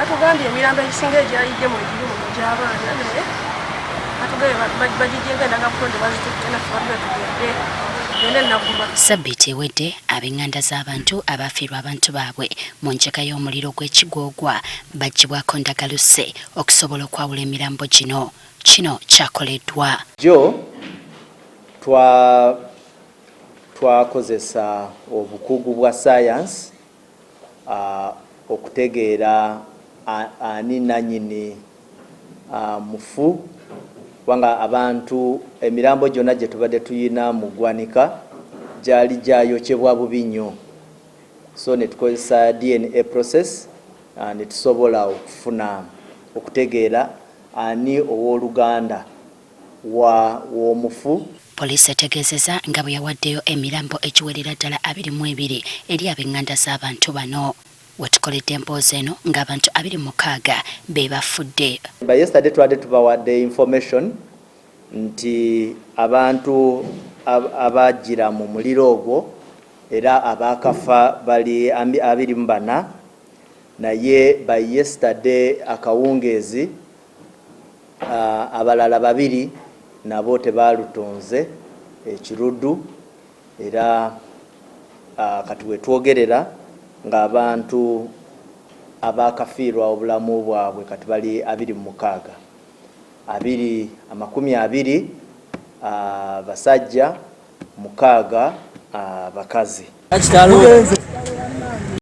batugambye emirambo egisinga egyayidde mu egiri mu gy'abaana naye batugambye bagigyengendaga butonde bazitutte naffe balibe tugende gende naguma. Sabbiiti ewedde ab'enganda z'abantu abaafiirwa abantu baabwe mu njega y'omuliro gw'Ekigoogwa baggyibwako ndagalusse okusobola okwawula emirambo gino. Kino kyakoleddwa. Jo twakozesa obukugu bwa science okutegeera ani nannyini mufu kubanga abantu emirambo gyonna gye tubadde tuyina mu ggwanika gyali gyayokyebwa bubi nnyo, so ne tukozesa DNA process ne tusobola okufuna okutegeera ani ow'Oluganda w'omufu. Poliisi etegeezezza nga bwe yawaddeyo emirambo egiwerera ddala 22 eri ab'enganda z'abantu bano. Wetukoledde emboozi eno ng'abantu 26 be bafudde. By yesterday twadde tubawadde information nti abantu abajjiira mu muliro ogwo era abakafa bali 24 naye by yesterday akawungeezi abalala 2 nabo tebalutonze ekiruddu era kati wetwogerera ng'abantu abakafiirwa obulamu bwabwe kati bali 26 20 basajja 6 bakazi.